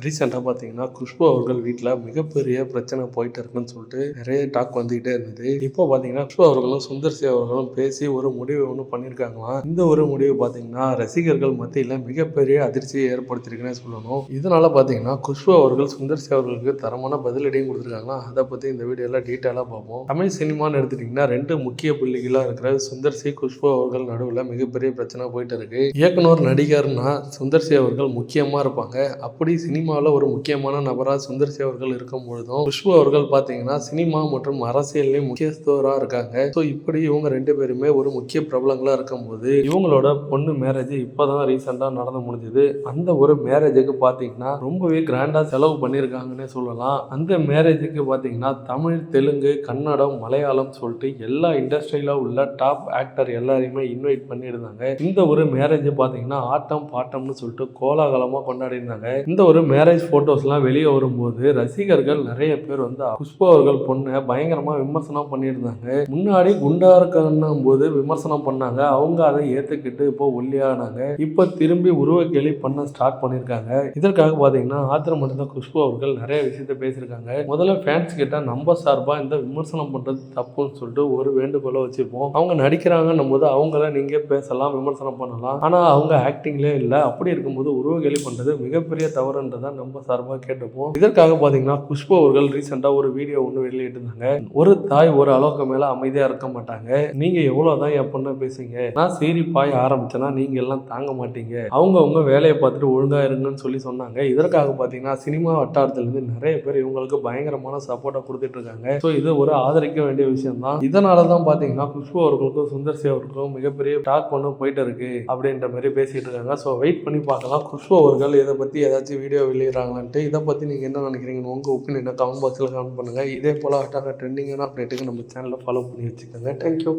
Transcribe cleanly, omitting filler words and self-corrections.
ரீசெண்டா பார்த்தீங்கன்னா, குஷ்பு அவர்கள் வீட்ல மிகப்பெரிய பிரச்சனை போயிட்டு இருக்குன்னு சொல்லிட்டு நெறைய டாக் வந்துகிட்டே இருந்தது. இப்போ பார்த்தீங்கன்னா, குஷ்பு அவர்களும், சுந்தர் சி அவர்களும் பேசி ஒரு முடிவு ஒண்ணு பண்ணியிருக்காங்களாம். இந்த ஒரு முடிவு பார்த்தீங்கன்னா, ரசிகர்கள் மத்தியில மிகப்பெரிய அதிர்ச்சியை ஏற்படுத்தியிருக்குன்னே சொல்லணும். இதனால பார்த்தீங்கன்னா, குஷ்பு அவர்கள் சுந்தர் சி அவர்களுக்கு தரமான பதிலடியும் குடுத்துருக்காங்களாம். அத பத்தி இந்த வீடியோல டீட்டெயிலா பார்ப்போம். தமிழ் சினிமான்னு எடுத்துட்டீங்கன்னா, 2 முக்கிய புள்ளிகளா இருக்கிற சுந்தர் சி, குஷ்பு அவர்கள் நடுவுல மிகப்பெரிய பிரச்சனை போயிட்டு இருக்கு. இயக்குனர், நடிகர்னா சுந்தர் சி அவர்கள் முக்கியமா இருப்பாங்க. அப்படி சினிமாவுல ஒரு முக்கியமான நபரா சுந்தர் சி அவர்கள் இருக்கும் பொழுதும், குஷ்பு அவர்கள் பார்த்தீங்கன்னா, சினிமா மற்றும் அரசியல்லயும் முக்கியஸ்தவரா இருக்காங்க. ஸோ இப்படி இவங்க 2 பேருமே ஒரு முக்கிய பிரபலங்களா இருக்கும்போது, இவங்களோட பொண்ணு மேரேஜ் இப்பதான் ரீசெண்டா நடந்து முடிஞ்சது. அந்த ஒரு மேரேஜுக்கு பார்த்தீங்கன்னா, ரொம்பவே கிராண்டா செலவு பண்ணியிருக்காங்கன்னே சொல்லலாம். அந்த மேரேஜுக்கு பார்த்தீங்கன்னா, தமிழ், தெலுங்கு, கன்னடம், மலையாளம் சொல்லிட்டு எல்லா இண்டஸ்ட்ரியில உள்ள டாப் ஆக்டர் எல்லாரையுமே இன்வைட் பண்ணியிருந்தாங்க. இந்த ஒரு மேரேஜ் பார்த்தீங்கன்னா, ஆட்டம் பாட்டம்னு சொல்லிட்டு கோலாகலமா கொண்டாடியிருந்தாங்க. இந்த ஒரு மேரேஜ் போட்டோஸ்லாம் வெளியே வரும்போது ரசிகர்கள் நிறைய பேர் வந்து குஷ்பு அவர்கள் பொண்ணை பயங்கரமா விமர்சனம் பண்ணியிருந்தாங்க. முன்னாடி குண்டா இருக்கன்னும் போது விமர்சனம் பண்ணாங்க. அவங்க அதை ஏத்துக்கிட்டு இப்போ ஒல்லியானாங்க. இப்போ திரும்பி உருவக்கேலி பண்ண ஸ்டார்ட் பண்ணியிருக்காங்க. இதற்காக பாத்தீங்கன்னா ஆத்திரமடைந்த குஷ்பு அவர்கள் நிறைய விஷயத்த பேசியிருக்காங்க. முதல்ல ஃபேன்ஸ் கிட்ட நம்ம சார்பா இந்த விமர்சனம் பண்றது தப்புன்னு சொல்லிட்டு ஒரு வேண்டுகோளை வச்சுப்போம். அவங்க நடிக்கிறாங்கன்னும் போது அவங்கள நீங்க பேசலாம், விமர்சனம் பண்ணலாம். ஆனா அவங்க ஆக்டிங்லேயே இல்லை. அப்படி இருக்கும்போது உருவக்கேலி பண்றது மிகப்பெரிய தவறுன்றதை நம்ம சார்பாக கேட்டுப்போம். இதற்காக பாத்தீங்கன்னா குஷ்பு அவர்கள் ரீசெண்டா ஒரு வீடியோ ஒன்று வெளியிட்டிருந்தாங்க. ஒரு தாய் ஒரு அளவுக்கு மேல அமைதியா இருக்க மாட்டாங்க. நீங்க எவ்வளவுதான் என் பொண்ணை பேசுங்க, நான் சீரி பாய ஆரம்பிச்சேன்னா நீங்க எல்லாம் தாங்க மாட்டீங்க. அவங்க வேலையை பார்த்துட்டு ஒழுங்கா இருங்கன்னு சொல்லி சொன்னாங்க. இதற்காக பாத்தீங்கன்னா சினிமா வட்டாரத்துல இருந்து நிறைய பேர் இவங்களுக்கு பயங்கரமான சப்போர்ட்டா கொடுத்துட்டு இருக்காங்க. ஸோ இது ஒரு ஆதரிக்க வேண்டிய விஷயம் தான். இதனாலதான் பாத்தீங்கன்னா குஷ்பு அவர்களுக்கும் சுந்தர் சி அவர்களுக்கும் மிகப்பெரிய டாக் ஒன்று போயிட்டு இருக்கு அப்படின்ற மாதிரி பேசிட்டு இருக்காங்க. ஸோ வெயிட் பண்ணி பார்க்கலாம் குஷ்பு அவர்கள் இதை பத்தி ஏதாச்சும் வீடியோ வெளியிடறாங்களான்ட்டு. இதை பற்றி நீங்கள் என்ன நினைக்கிறீங்கன்னு உங்கள் ஒப்பீனியனை கமெண்ட் பாக்ஸில் கமெண்ட் பண்ணுங்கள். இதே போல் ட்ரெண்டிங்கான அப்டேட்டுக்கு நம்ம சேனலை ஃபாலோ பண்ணி வச்சுக்கோங்க. தேங்க்யூ.